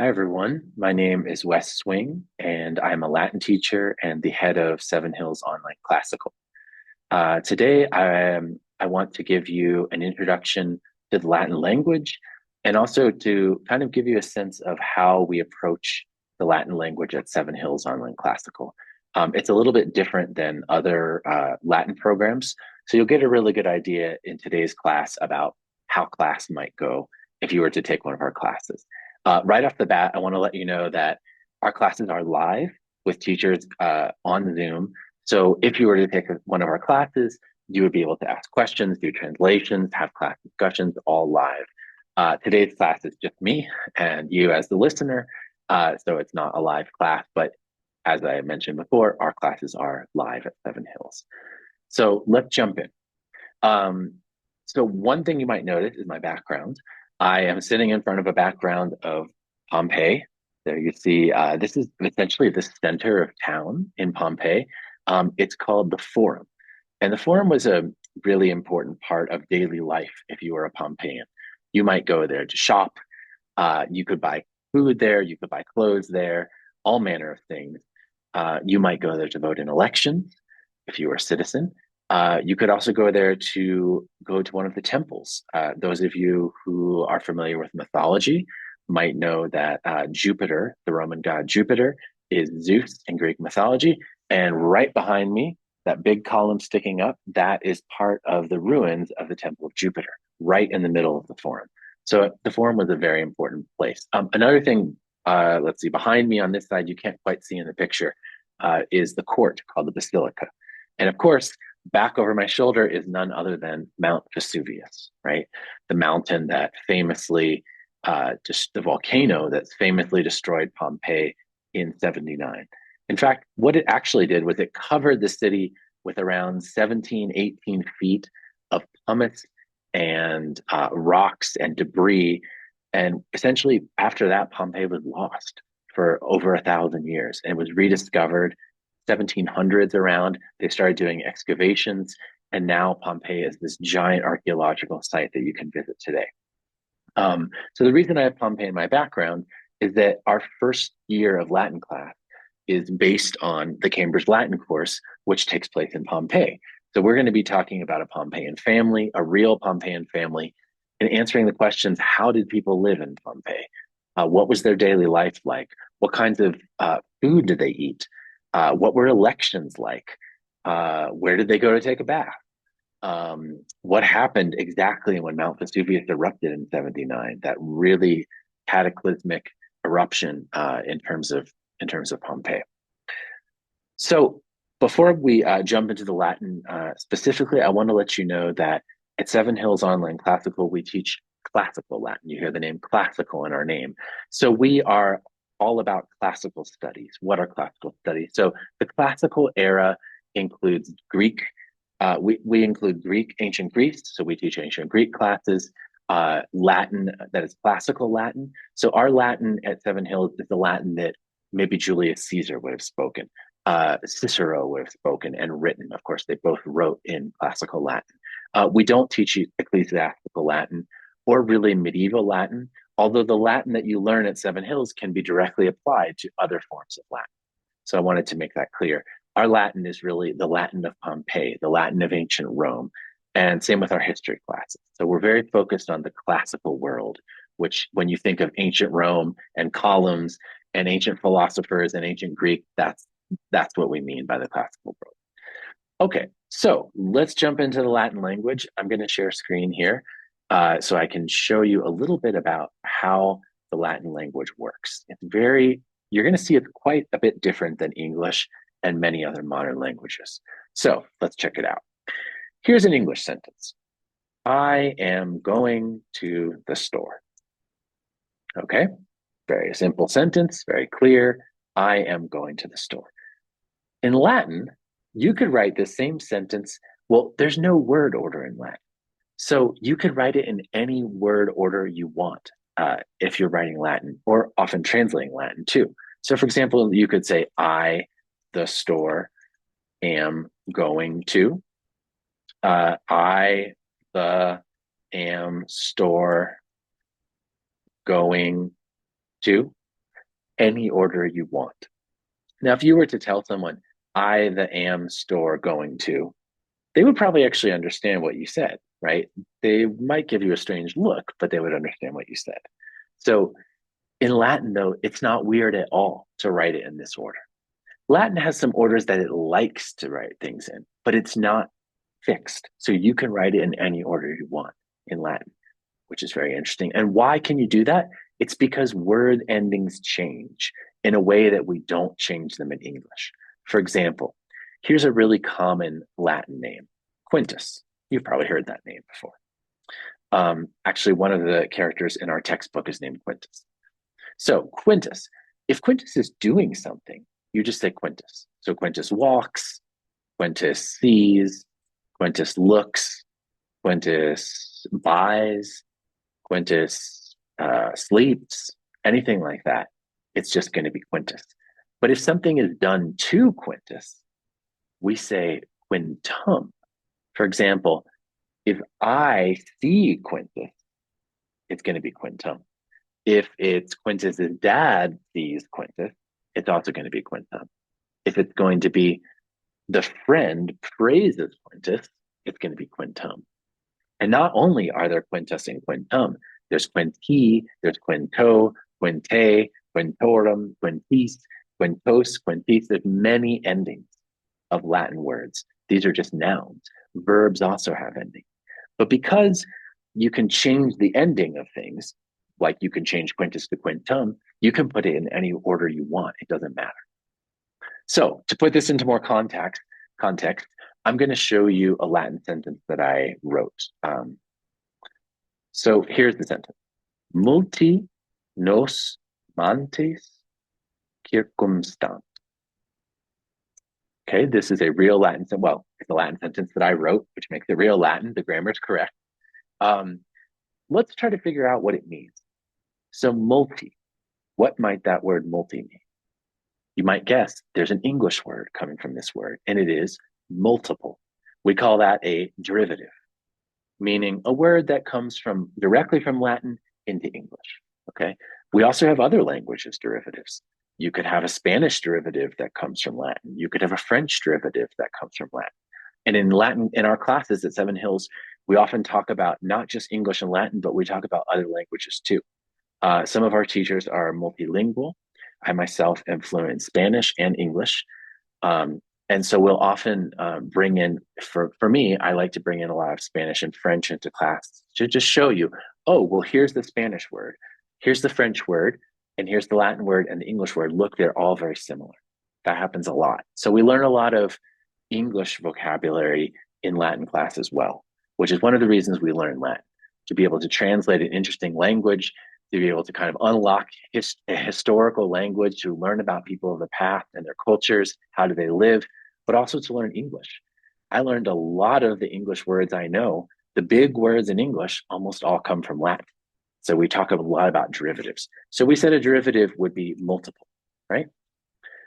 Hi, everyone. My name is Wes Swing, and I'm a Latin teacher and the head of Seven Hills Online Classical. Today, I want to give you an introduction to the Latin language and also to kind of give you a sense of how we approach the Latin language at Seven Hills Online Classical. It's a little bit different than other Latin programs, so you'll get a really good idea in today's class about how class might go if you were to take one of our classes. Right off the bat, I want to let you know that our classes are live with teachers on Zoom. So if you were to take one of our classes, you would be able to ask questions, do translations, have class discussions all live. Today's class is just me and you as the listener. So it's not a live class, but as I mentioned before, our classes are live at Seven Hills. So let's jump in. Um, so one thing you might notice is my background. I am sitting in front of a background of Pompeii. There you see, this is essentially the center of town in Pompeii. It's called the Forum. And the Forum was a really important part of daily life if you were a Pompeian. You might go there to shop. You could buy food there. You could buy clothes there, all manner of things. You might go there to vote in elections if you were a citizen. You could also go there to go to one of the temples. Those of you who are familiar with mythology might know that Jupiter, the Roman god Jupiter, is Zeus in Greek mythology. And right behind me, that big column sticking up, that is part of the ruins of the Temple of Jupiter, right in the middle of the Forum. So the Forum was a very important place. Another thing, let's see, behind me on this side, you can't quite see in the picture, is the court called the Basilica. And of course, back over my shoulder is none other than Mount Vesuvius, right? The mountain that famously, just the volcano that's famously destroyed Pompeii in 79. In fact, what it actually did was it covered the city with around 17, 18 feet of pumice and rocks and debris. And essentially, after that, Pompeii was lost for over 1,000 years and was rediscovered 1700s around. They started doing excavations, and now Pompeii is this giant archaeological site that you can visit today. So the reason I have Pompeii in my background is that our first year of Latin class is based on the Cambridge Latin course, which takes place in Pompeii. So we're going to be talking about a Pompeian family, a real Pompeian family, and answering the questions: how did people live in Pompeii? What was their daily life like? What kinds of food did they eat? What were elections like? Where did they go to take a bath? What happened exactly when Mount Vesuvius erupted in 79? That really cataclysmic eruption in terms of Pompeii. So before we jump into the Latin specifically, I want to let you know that at Seven Hills Online Classical, we teach classical Latin. You hear the name classical in our name. So we are all about classical studies. What are classical studies? So the classical era includes Greek. We include Greek, ancient Greece. So we teach ancient Greek classes, Latin, that is classical Latin. So our Latin at Seven Hills is the Latin that maybe Julius Caesar would have spoken, Cicero would have spoken and written. Of course, they both wrote in classical Latin. We don't teach you ecclesiastical Latin or really medieval Latin, although the Latin that you learn at Seven Hills can be directly applied to other forms of Latin. So I wanted to make that clear. Our Latin is really the Latin of Pompeii, the Latin of ancient Rome, and same with our history classes. So we're very focused on the classical world, which when you think of ancient Rome and columns and ancient philosophers and ancient Greek, that's what we mean by the classical world. Okay, so let's jump into the Latin language. I'm going to share screen here so I can show you a little bit about how the Latin language works. You're going to see it's quite a bit different than English and many other modern languages. So let's check it out. Here's an English sentence. I am going to the store. Okay, very simple sentence, very clear. I am going to the store. In Latin, you could write the same sentence. Well, there's no word order in Latin. So you could write it in any word order you want if you're writing Latin or often translating Latin too. So, for example, you could say, I, the store, am going to. I, the, am store going to. any order you want. Now, if you were to tell someone, I, the am store going to, they would probably actually understand what you said, right? They might give you a strange look, but they would understand what you said. So in Latin, though, it's not weird at all to write it in this order. Latin has some orders that it likes to write things in, but it's not fixed. So you can write it in any order you want in Latin, which is very interesting. And why can you do that? It's because word endings change in a way that we don't change them in English. For example, here's a really common Latin name, Quintus. You've probably heard that name before. Actually, one of the characters in our textbook is named Quintus. So Quintus, if Quintus is doing something, you just say Quintus. So Quintus walks, Quintus sees, Quintus looks, Quintus buys, Quintus sleeps, anything like that. It's just going to be Quintus. But if something is done to Quintus, we say quintum. For example, if I see Quintus, it's going to be quintum. If it's Quintus's dad sees Quintus, it's also going to be quintum. If it's going to be the friend praises Quintus, it's going to be quintum. And not only are there quintus and quintum, there's quinti, there's quinto, quinte, quintorum, quintis, quintos, quintis. There's many endings of Latin words. These are just nouns. Verbs also have endings. But because you can change the ending of things, like you can change quintus to quintum, you can put it in any order you want. It doesn't matter. So to put this into more context, I'm going to show you a Latin sentence that I wrote. So here's the sentence. Multi nos mantes circumstant. Okay, this is a real Latin sentence. Well, it's a Latin sentence that I wrote, which makes it real Latin. The grammar is correct. Let's try to figure out what it means. So multi, what might that word multi mean? You might guess there's an English word coming from this word, and it is multiple. We call that a derivative, meaning a word that comes from directly from Latin into English. Okay. We also have other languages derivatives. You could have a Spanish derivative that comes from Latin. You could have a French derivative that comes from Latin. And in Latin, in our classes at Seven Hills, we often talk about not just English and Latin, but we talk about other languages too. Some of our teachers are multilingual. I myself am fluent in Spanish and English. And so we'll often bring in, for me, I like to bring in a lot of Spanish and French into class to just show you, oh, well, here's the Spanish word, here's the French word, and here's the Latin word and the English word. Look, they're all very similar. That happens a lot. So we learn a lot of English vocabulary in Latin class as well, which is one of the reasons we learn Latin, to be able to translate an interesting language, to be able to kind of unlock a historical language, to learn about people of the past and their cultures, how do they live, but also to learn English. I learned a lot of the English words I know. The big words in English almost all come from Latin. So we talk a lot about derivatives. So we said a derivative would be multiple, right?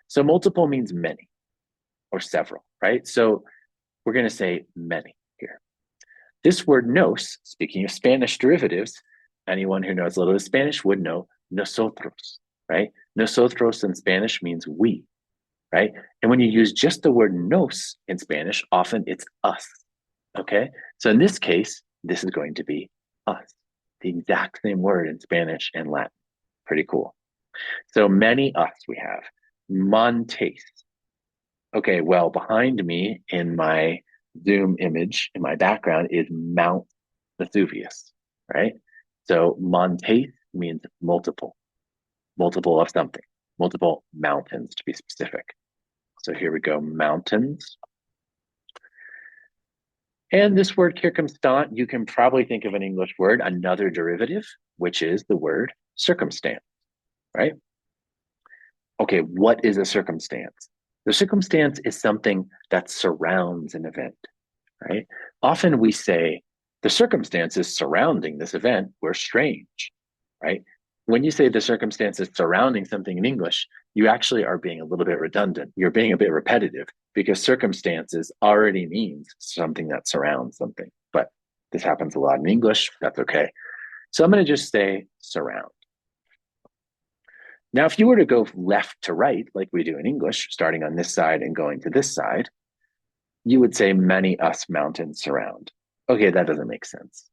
So multiple means many or several, right? So we're going to say many here. This word nos, speaking of Spanish derivatives, anyone who knows a little bit of Spanish would know nosotros, right? Nosotros in Spanish means we, right? And when you use just the word nos in Spanish, often it's us, okay? So in this case, this is going to be us, the exact same word in Spanish and Latin. Pretty cool. So many us we have. Montes. Okay, well, behind me in my Zoom image, in my background, is Mount Vesuvius, right? So Montes means multiple of something, multiple mountains to be specific. So here we go, mountains. And this word circumstant, you can probably think of an English word, another derivative, which is the word circumstance, right? Okay, what is a circumstance? The circumstance is something that surrounds an event, right? Often we say the circumstances surrounding this event were strange, right? When you say the circumstances surrounding something in English, you actually are being a little bit redundant. You're being a bit repetitive because circumstances already means something that surrounds something. But this happens a lot in English. That's okay. So I'm going to just say surround. Now, if you were to go left to right, like we do in English, starting on this side and going to this side, you would say many us mountains surround. Okay, that doesn't make sense.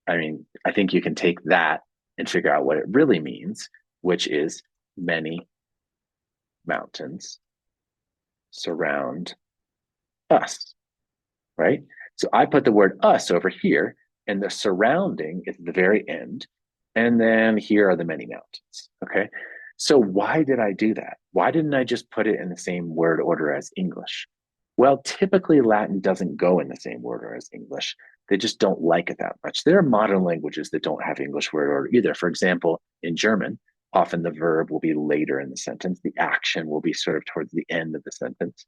I mean, I think you can take that and figure out what it really means, which is many mountains surround us, right? So I put the word us over here, and the surrounding is at the very end. And then here are the many mountains. Okay. So why did I do that? Why didn't I just put it in the same word order as English? Well, typically Latin doesn't go in the same order as English. They just don't like it that much. There are modern languages that don't have English word order either. For example, in German, often the verb will be later in the sentence, the action will be sort of towards the end of the sentence.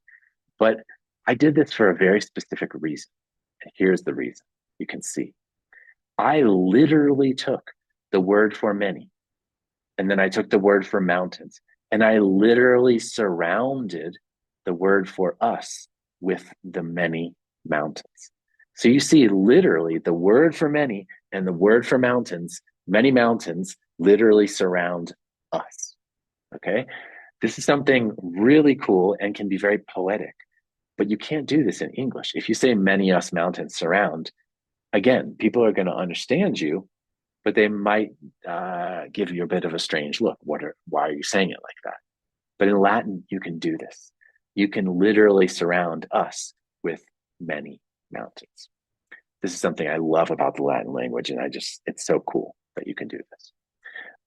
But I did this for a very specific reason. And here's the reason. You can see. I literally took the word for many, and then I took the word for mountains, and I literally surrounded the word for us with the many mountains. So you see, literally, the word for many and the word for mountains, many mountains literally surround us. Okay. This is something really cool and can be very poetic, but you can't do this in English. If you say many us mountains surround, again, people are going to understand you, but they might give you a bit of a strange look. Why are you saying it like that? But in Latin, you can do this. You can literally surround us with many mountains. This is something I love about the Latin language, and it's so cool that you can do this.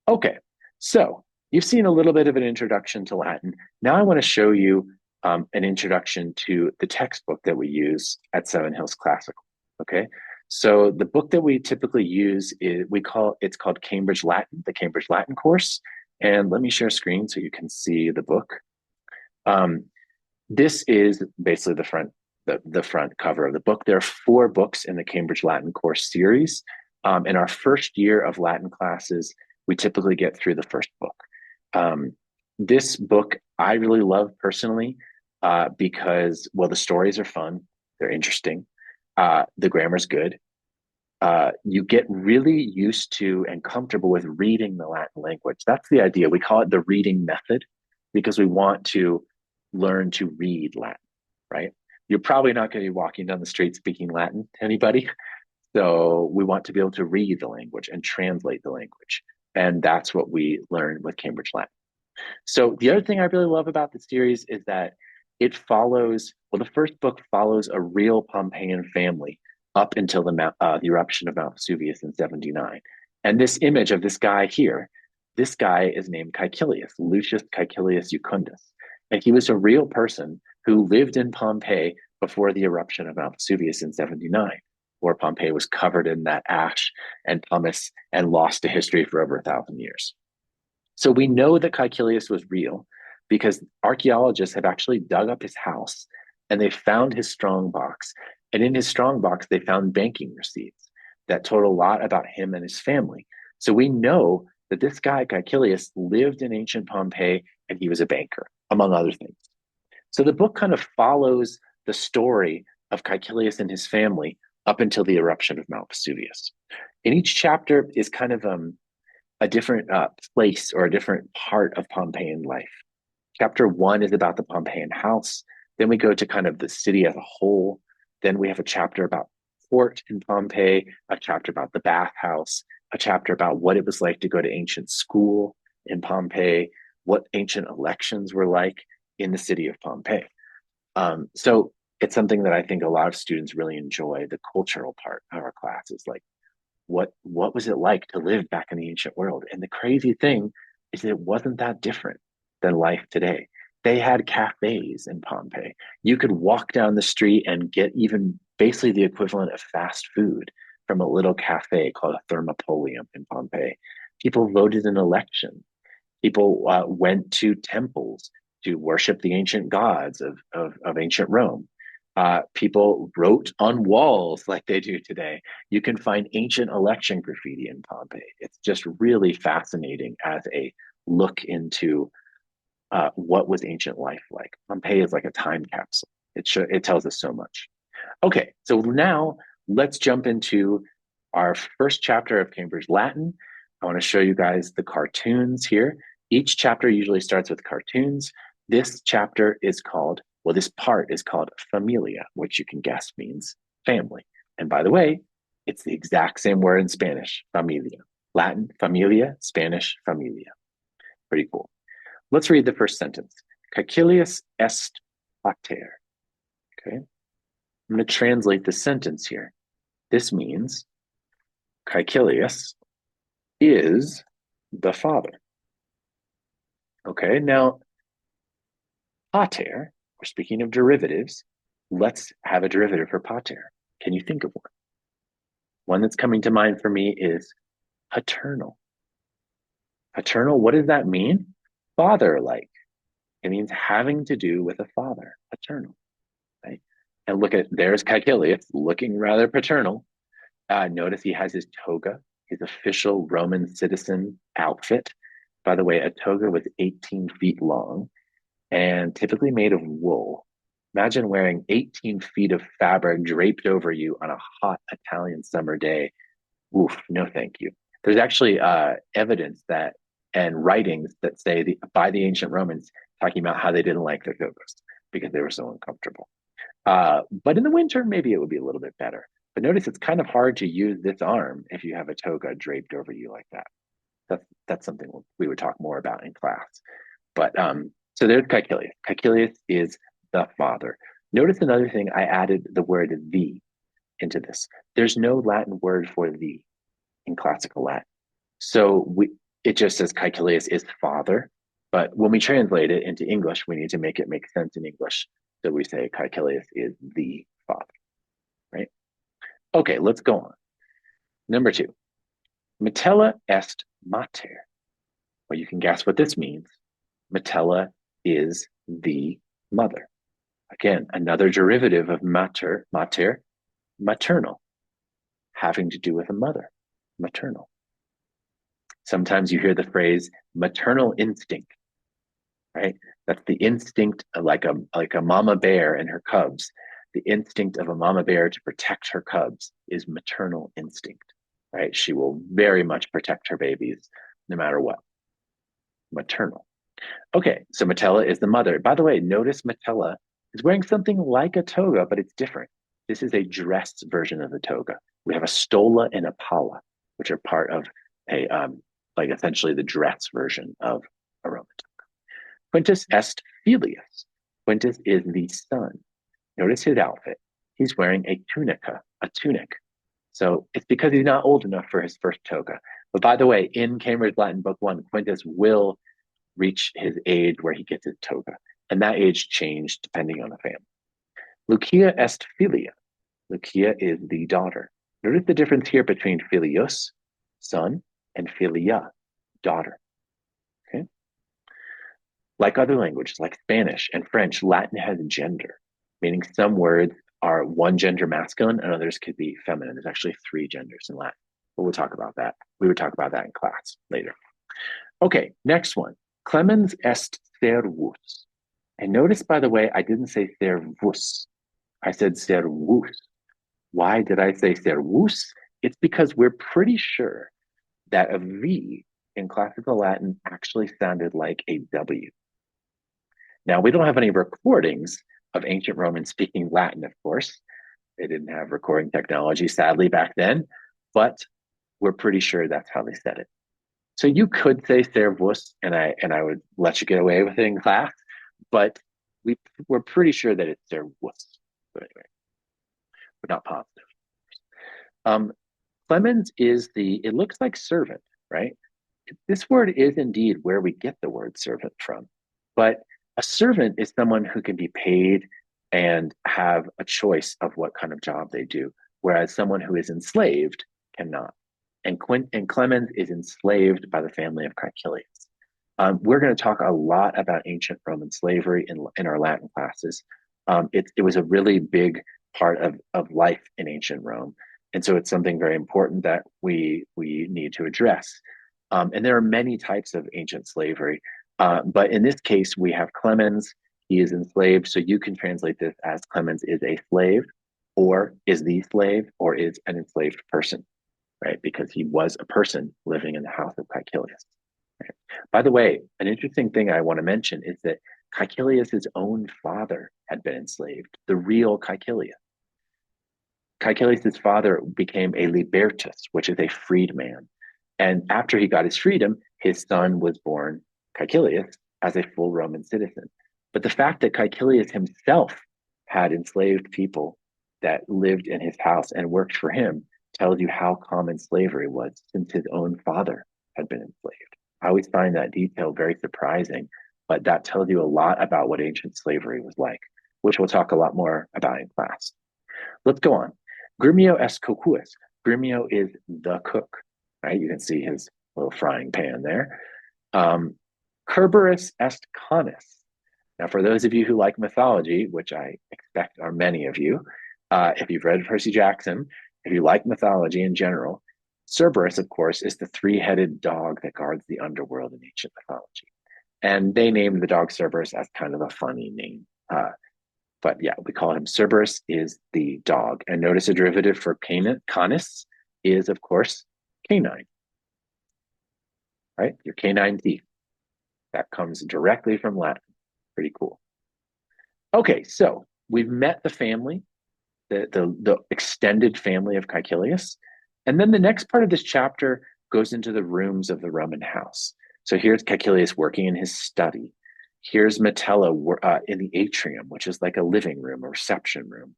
Okay, so you've seen a little bit of an introduction to Latin. Now I want to show you an introduction to the textbook that we use at Seven Hills Classical. Okay, so the book that we typically use is it's called Cambridge Latin, the Cambridge Latin course. And let me share a screen so you can see the book. Um, this is basically the front cover of the book. There are 4 books in the Cambridge Latin course series. In our first year of Latin classes, we typically get through the first book. This book I really love personally because, well, the stories are fun, they're interesting, the grammar's good. You get really used to and comfortable with reading the Latin language. That's the idea. We call it the reading method because we want to learn to read Latin, right? You're probably not going to be walking down the street speaking Latin to anybody. So we want to be able to read the language and translate the language. And that's what we learn with Cambridge Latin. So the other thing I really love about the series is that it follows, well, the first book follows a real Pompeian family up until the eruption of Mount Vesuvius in 79. And this image of this guy here, this guy is named Caecilius, Lucius Caecilius Jucundus. And he was a real person who lived in Pompeii before the eruption of Mount Vesuvius in 79, where Pompeii was covered in that ash and pumice and lost to history for over 1,000 years. So we know that Caecilius was real because archaeologists have actually dug up his house and they found his strongbox. And in his strongbox, they found banking receipts that told a lot about him and his family. So we know that this guy, Caecilius, lived in ancient Pompeii and he was a banker, among other things. So the book kind of follows the story of Caecilius and his family up until the eruption of Mount Vesuvius. And each chapter is kind of a different place or a different part of Pompeian life. Chapter 1 is about the Pompeian house. Then we go to kind of the city as a whole. Then we have a chapter about port in Pompeii, a chapter about the bathhouse, a chapter about what it was like to go to ancient school in Pompeii, what ancient elections were like in the city of Pompeii. So it's something that I think a lot of students really enjoy, the cultural part of our classes, like what was it like to live back in the ancient world? And the crazy thing is that it wasn't that different than life today. They had cafes in Pompeii. You could walk down the street and get even basically the equivalent of fast food from a little cafe called a Thermopolium in Pompeii. People voted in elections. People went to temples to worship the ancient gods of ancient Rome. People wrote on walls like they do today. You can find ancient election graffiti in Pompeii. It's just really fascinating as a look into what was ancient life like. Pompeii is like a time capsule. It tells us so much. Okay, so now let's jump into our first chapter of Cambridge Latin. I want to show you guys the cartoons here. Each chapter usually starts with cartoons. This chapter is called, well, this part is called Familia, which you can guess means family. And by the way, it's the exact same word in Spanish, familia. Latin, familia, Spanish, familia. Pretty cool. Let's read the first sentence. Caecilius est pater. Okay. I'm going to translate the sentence here. This means Caecilius is the father. Okay, now pater, we're speaking of derivatives. Let's have a derivative for pater. Can you think of one? One that's coming to mind for me is paternal. Paternal, what does that mean? Father-like. It means having to do with a father, paternal, right? And look at, there's Caecilius looking rather paternal. Notice he has his toga, his official Roman citizen outfit. By the way, a toga was 18 feet long and typically made of wool. Imagine wearing 18 feet of fabric draped over you on a hot Italian summer day. Oof, no thank you. There's actually evidence that and writings that say by the ancient Romans talking about how they didn't like their togas because they were so uncomfortable. But in the winter, maybe it would be a little bit better. But notice it's kind of hard to use this arm if you have a toga draped over you like that. That's something we would talk more about in class. But so there's Caecilius. Caecilius is the father. Notice another thing, I added the word the into this. There's no Latin word for the in classical Latin. So it just says Caecilius is father. But when we translate it into English, we need to make it make sense in English. So we say Caecilius is the father, right? Okay, let's go on. Number 2, Metella est mater. Well, you can guess what this means. Metella is the mother. Again, another derivative of mater, maternal, having to do with a mother, maternal. Sometimes you hear the phrase maternal instinct, right? That's the instinct of like a mama bear and her cubs. The instinct of a mama bear to protect her cubs is maternal instinct, right? She will very much protect her babies no matter what. Maternal. Okay, so Metella is the mother. By the way, notice Metella is wearing something like a toga, but it's different. This is a dressed version of the toga. We have a stola and a palla, which are part of a like essentially the dress version of a Roman toga. Quintus est filius. Quintus is the son. Notice his outfit. He's wearing a tunica, a tunic. So it's because he's not old enough for his first toga. But by the way, in Cambridge Latin Book 1, Quintus will reach his age where he gets his toga. And that age changed depending on the family. Lucia est filia. Lucia is the daughter. Notice the difference here between filius, son, and filia, daughter. Okay. Like other languages, like Spanish and French, Latin has gender, meaning some words are one gender masculine and others could be feminine. There's actually 3 genders in Latin. But we'll talk about that. We would talk about that in class later. Okay, next one. Clemens est servus. And notice, by the way, I didn't say servus. I said servus. Why did I say servus? It's because we're pretty sure that a V in classical Latin actually sounded like a W. Now, we don't have any recordings of ancient Romans speaking Latin, of course. They didn't have recording technology, sadly, back then, but we're pretty sure that's how they said it. So you could say servus, and I would let you get away with it in class, but we're pretty sure that it's servus. But anyway, we're not positive. Clemens is it looks like servant, right? This word is indeed where we get the word servant from, but a servant is someone who can be paid and have a choice of what kind of job they do, whereas someone who is enslaved cannot. And Clemens is enslaved by the family of Caecilius. We're going to talk a lot about ancient Roman slavery in our Latin classes. It was a really big part of life in ancient Rome. And so it's something very important that we need to address. And there are many types of ancient slavery. But in this case, we have Clemens. He is enslaved. So you can translate this as Clemens is a slave, or is the slave, or is an enslaved person, right? Because he was a person living in the house of Caecilius. By the way, an interesting thing I want to mention is that Caecilius's own father had been enslaved, the real Caecilius. Caecilius's father became a libertus, which is a freedman. And after he got his freedom, his son was born Caecilius as a full Roman citizen. But the fact that Caecilius himself had enslaved people that lived in his house and worked for him tells you how common slavery was since his own father had been enslaved. I always find that detail very surprising, but that tells you a lot about what ancient slavery was like, which we'll talk a lot more about in class. Let's go on. Grumio est cocuus. Grumio is the cook, right? You can see his little frying pan there. Cerberus est canis. Now, for those of you who like mythology, which I expect are many of you, if you've read Percy Jackson, if you like mythology in general, Cerberus, of course, is the three-headed dog that guards the underworld in ancient mythology. And they named the dog Cerberus as kind of a funny name. But yeah, we call him Cerberus is the dog. And notice a derivative for canis is, of course, canine, right? Your canine teeth. That comes directly from Latin. Pretty cool. Okay, so we've met the family, the extended family of Caecilius. And then the next part of this chapter goes into the rooms of the Roman house. So here's Caecilius working in his study. Here's Metella in the atrium, which is like a living room, a reception room.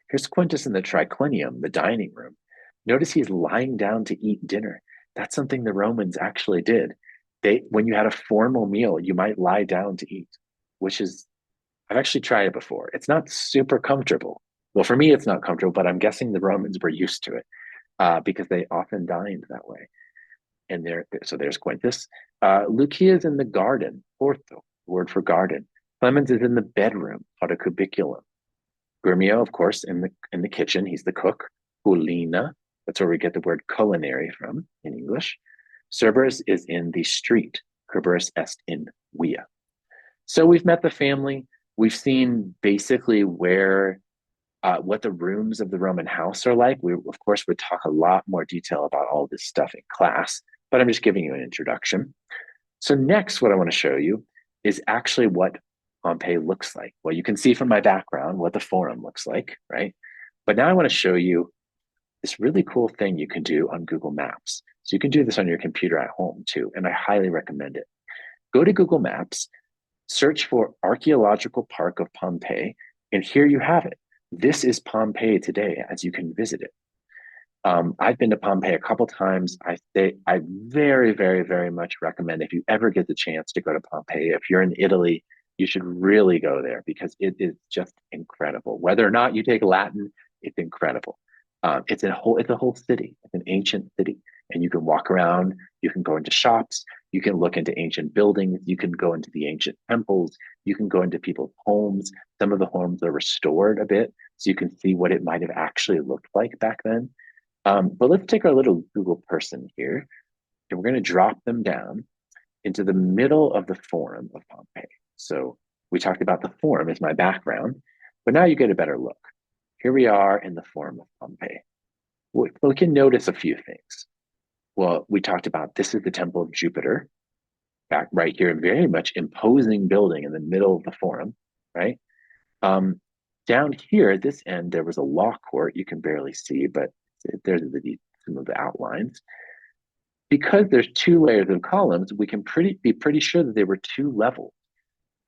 Here's Quintus in the triclinium, the dining room. Notice he's lying down to eat dinner. That's something the Romans actually did. When you had a formal meal, you might lie down to eat, which is, I've actually tried it before. It's not super comfortable. Well, for me, it's not comfortable, but I'm guessing the Romans were used to it because they often dined that way. And so there's Quintus. Lucia is in the garden, ortho, word for garden. Clemens is in the bedroom, called a cubiculum. Grumio, of course, in the kitchen. He's the cook. Culina, that's where we get the word culinary from in English. Cerberus is in the street. Cerberus est in via. So we've met the family. We've seen basically what the rooms of the Roman house are like. We, of course, would talk a lot more detail about all this stuff in class, but I'm just giving you an introduction. So next, what I want to show you is actually what Pompeii looks like. Well, you can see from my background what the forum looks like, right? But now I want to show you this really cool thing you can do on Google Maps. So you can do this on your computer at home too, and I highly recommend it. Go to Google Maps, search for Archaeological Park of Pompeii, and here you have it. This is Pompeii today as you can visit it. I've been to Pompeii a couple times. I very, very, very much recommend if you ever get the chance to go to Pompeii. If you're in Italy, you should really go there because it is just incredible. Whether or not you take Latin, it's incredible. It's a whole city. It's an ancient city, and you can walk around. You can go into shops. You can look into ancient buildings. You can go into the ancient temples. You can go into people's homes. Some of the homes are restored a bit, so you can see what it might have actually looked like back then. But let's take our little Google person here, and we're going to drop them down into the middle of the Forum of Pompeii. So we talked about the Forum as my background, but now you get a better look. Here we are in the Forum of Pompeii. We can notice a few things. Well, we talked about this is the Temple of Jupiter, back right here, a very much imposing building in the middle of the Forum, right? Down here at this end, there was a law court. You can barely see, but there's some of the outlines. Because there's two layers of columns, we can be pretty sure that they were two levels,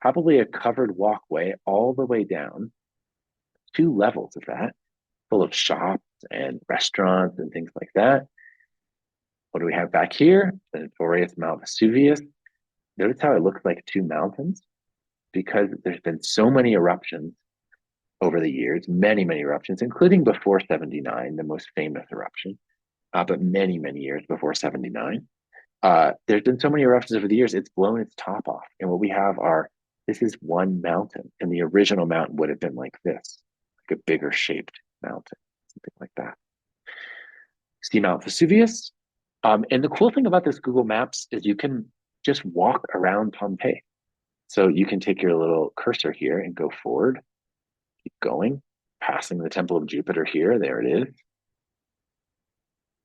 probably a covered walkway all the way down, two levels of that, full of shops and restaurants and things like that. What do we have back here? The notorious Mount Vesuvius. Notice how it looks like two mountains because there's been so many eruptions over the years, many, many eruptions, including before 79, the most famous eruption, but many, many years before 79. There's been so many eruptions over the years, it's blown its top off. And what we have this is one mountain, and the original mountain would have been like this, like a bigger shaped mountain, something like that. See Mount Vesuvius? And the cool thing about this Google Maps is you can just walk around Pompeii. So you can take your little cursor here and go forward, keep going, passing the Temple of Jupiter here. There it is.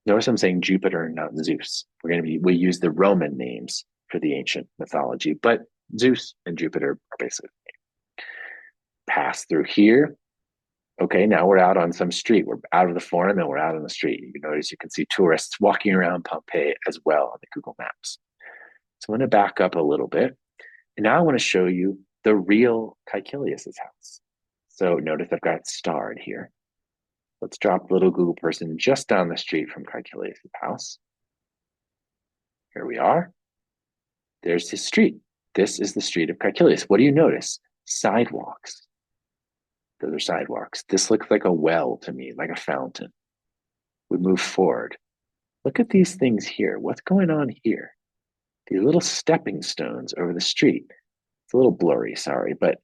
Notice I'm saying Jupiter, not Zeus. We use the Roman names for the ancient mythology, but Zeus and Jupiter are basically pass through here. Okay, now we're out on some street. We're out of the forum and we're out on the street. You notice you can see tourists walking around Pompeii as well on the Google Maps. So I'm going to back up a little bit. And now I want to show you the real Caecilius's house. So notice I've got it starred here. Let's drop little Google person just down the street from Caecilius's house. Here we are. There's his street. This is the street of Caecilius. What do you notice? Sidewalks. Those are sidewalks. This looks like a well to me, like a fountain. We move forward. Look at these things here. What's going on here? These little stepping stones over the street. It's a little blurry, sorry, but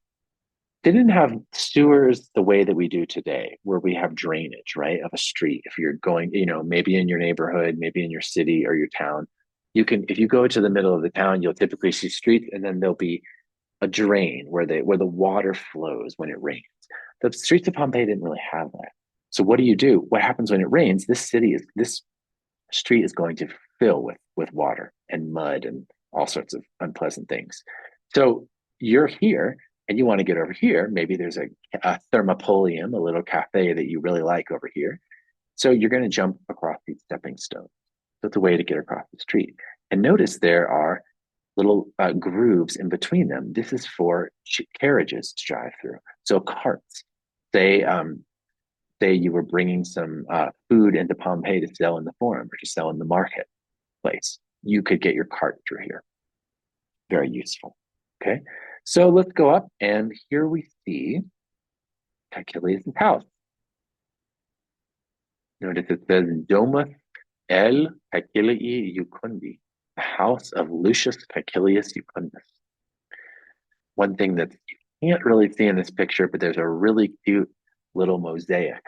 they didn't have sewers the way that we do today, where we have drainage, right, of a street. If you're going, maybe in your neighborhood, maybe in your city or your town, if you go to the middle of the town, you'll typically see streets, and then there'll be a drain where the water flows when it rains. The streets of Pompeii didn't really have that. So what do you do? What happens when it rains? This street is going to fill with water and mud and all sorts of unpleasant things. So you're here and you want to get over here. Maybe there's a thermopolium, a little cafe that you really like over here. So you're going to jump across these stepping stones. So it's a way to get across the street. And notice there are little grooves in between them. This is for carriages to drive through. So carts. Say you were bringing some food into Pompeii to sell in the forum or to sell in the marketplace. You could get your cart through here. Very useful. Okay, so let's go up, and here we see Caecilius' house. Notice it says Domus L. Caecilii Jucundi, the house of Lucius Caecilius Jucundus. One thing that you can't really see in this picture, but there's a really cute little mosaic,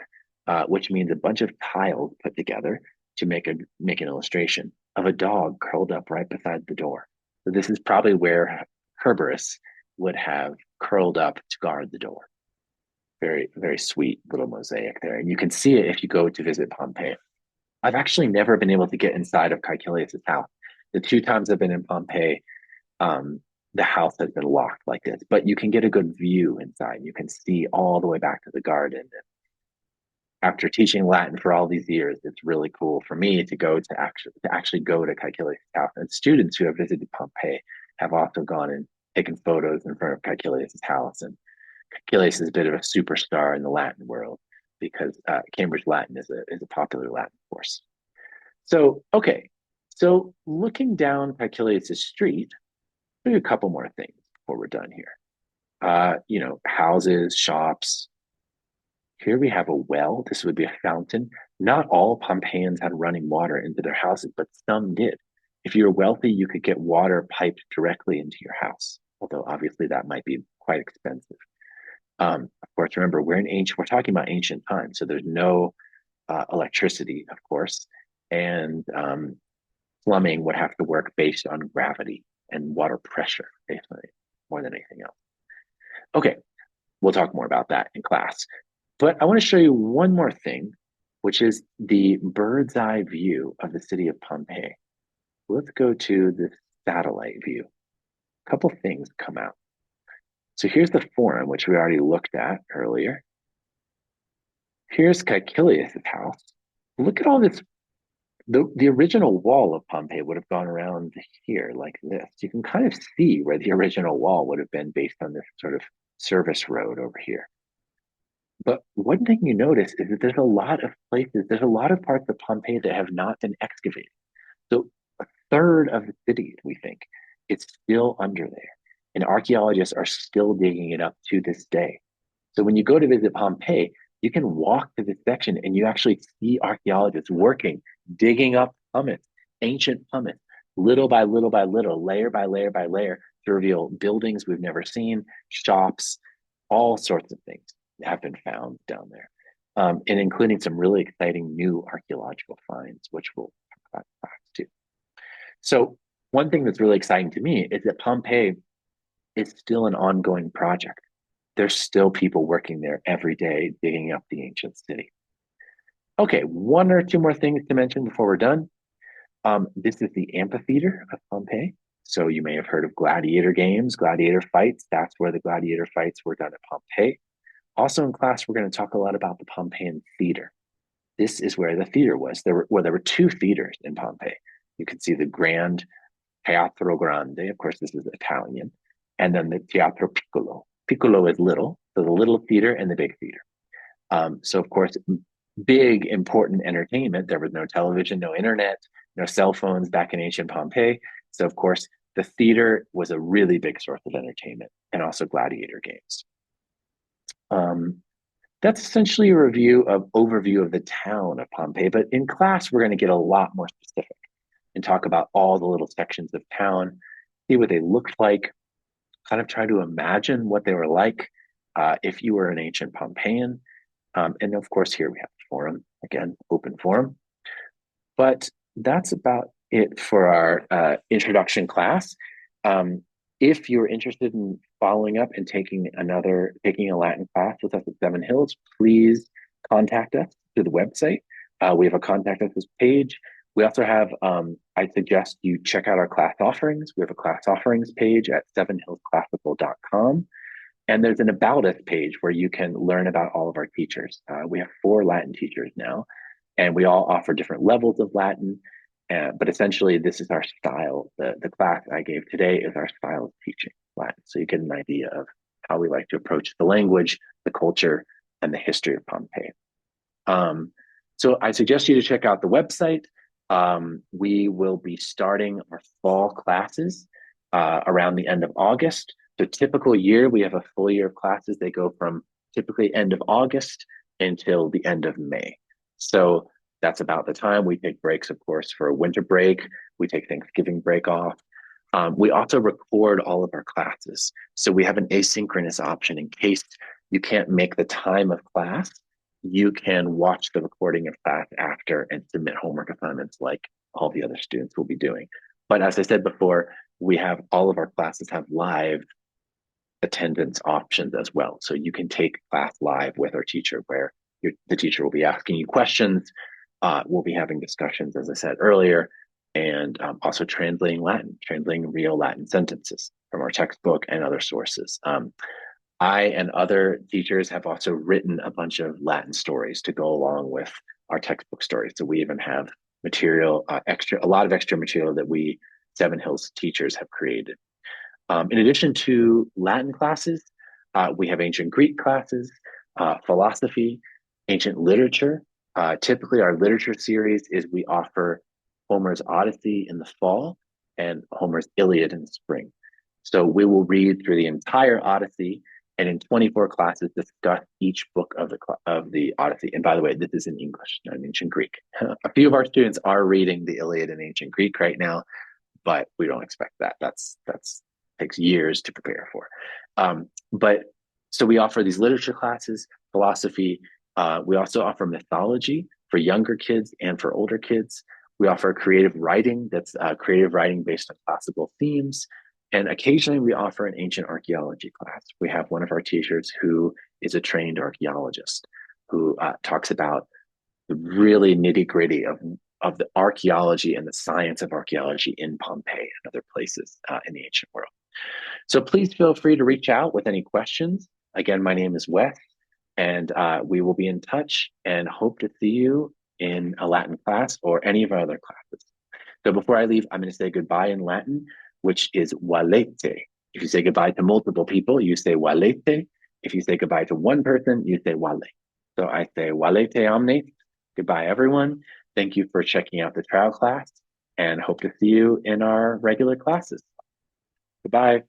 which means a bunch of tiles put together to make an illustration of a dog curled up right beside the door. So this is probably where Kerberos would have curled up to guard the door. Very, very sweet little mosaic there. And you can see it if you go to visit Pompeii. I've actually never been able to get inside of Caecilius' house. The two times I've been in Pompeii, the house has been locked like this, but you can get a good view inside. You can see all the way back to the garden. And after teaching Latin for all these years, it's really cool for me to actually go to Caecilius' house. And students who have visited Pompeii have also gone and taken photos in front of Caecilius' house. And Caecilius is a bit of a superstar in the Latin world because Cambridge Latin is a popular Latin course. So, okay. So looking down Caecilius' street, I'll do a couple more things before we're done here. Houses, shops. Here we have a well. This would be a fountain. Not all Pompeians had running water into their houses, but some did. If you were wealthy, you could get water piped directly into your house, although obviously that might be quite expensive. Of course, remember, we're talking about ancient times, so there's no electricity, of course, and plumbing would have to work based on gravity and water pressure, basically, more than anything else. Okay, we'll talk more about that in class. But I want to show you one more thing, which is the bird's eye view of the city of Pompeii. Let's go to the satellite view. A couple things come out. So here's the forum, which we already looked at earlier. Here's Caecilius' house. Look at all this. The original wall of Pompeii would have gone around here like this. You can kind of see where the original wall would have been based on this sort of service road over here. But one thing you notice is that there's a lot of parts of Pompeii that have not been excavated. So a third of the city, we think, is still under there. And archaeologists are still digging it up to this day. So when you go to visit Pompeii, you can walk to this section and you actually see archaeologists working, digging up pumice, ancient pumice, little by little by little, layer by layer by layer, to reveal buildings we've never seen, shops, all sorts of things have been found down there, and including some really exciting new archaeological finds, which we'll talk about too. So one thing that's really exciting to me is that Pompeii is still an ongoing project. There's still people working there every day digging up the ancient city. Okay, one or two more things to mention before we're done. This is the amphitheater of Pompeii. So you may have heard of gladiator games, gladiator fights. That's where the gladiator fights were done at Pompeii. Also in class, we're going to talk a lot about the Pompeian theater. This is where the theater was. There were two theaters in Pompeii. You could see the Grand Teatro Grande. Of course, this is Italian. And then the Teatro Piccolo. Piccolo is little, so the little theater and the big theater. So, of course, big, important entertainment. There was no television, no internet, no cell phones back in ancient Pompeii. So, of course, the theater was a really big source of entertainment and also gladiator games. Um, that's essentially a overview of the town of Pompeii. But in class, we're going to get a lot more specific and talk about all the little sections of town, see what they looked like, kind of try to imagine what they were like if you were an ancient Pompeian. And of course, here we have the forum, again, open forum. But that's about it for our introduction class. Um, if you're interested in following up and taking a Latin class with us at Seven Hills, please contact us through the website. We have a contact us page. We also have, I suggest you check out our class offerings. We have a class offerings page at sevenhillsclassical.com. And there's an About Us page where you can learn about all of our teachers. We have 4 Latin teachers now, and we all offer different levels of Latin. But essentially, this is our style. The class I gave today is our style of teaching Latin. So you get an idea of how we like to approach the language, the culture, and the history of Pompeii. So I suggest you to check out the website. We will be starting our fall classes around the end of August. So typical year, we have a full year of classes. They go from typically end of August until the end of May. So that's about the time we take breaks, of course, for a winter break. We take Thanksgiving break off. We also record all of our classes. So we have an asynchronous option in case you can't make the time of class. You can watch the recording of class after and submit homework assignments like all the other students will be doing. But as I said before, we have all of our classes have live attendance options as well. So you can take class live with our teacher where the teacher will be asking you questions. We'll be having discussions, as I said earlier, and also translating real Latin sentences from our textbook and other sources. I and other teachers have also written a bunch of Latin stories to go along with our textbook stories. So we even have material, a lot of extra material that we Seven Hills teachers have created. In addition to Latin classes, we have ancient Greek classes, philosophy, ancient literature. Typically, our literature series is we offer Homer's Odyssey in the fall and Homer's Iliad in the spring. So we will read through the entire Odyssey and in 24 classes discuss each book of the Odyssey. And by the way, this is in English, not in ancient Greek. A few of our students are reading the Iliad in ancient Greek right now, but we don't expect that. That's takes years to prepare for. But so we offer these literature classes, philosophy. We also offer mythology for younger kids and for older kids. We offer creative writing that's creative writing based on classical themes. And occasionally we offer an ancient archaeology class. We have one of our teachers who is a trained archaeologist who talks about the really nitty gritty of the archaeology and the science of archaeology in Pompeii and other places in the ancient world. So please feel free to reach out with any questions. Again, my name is Wes, and we will be in touch and hope to see you in a Latin class or any of our other classes. So before I leave, I'm going to say goodbye in Latin, which is valete. If you say goodbye to multiple people, you say valete. If you say goodbye to one person, you say vale. So I say valete omnes. Goodbye, everyone. Thank you for checking out the trial class and hope to see you in our regular classes. Goodbye.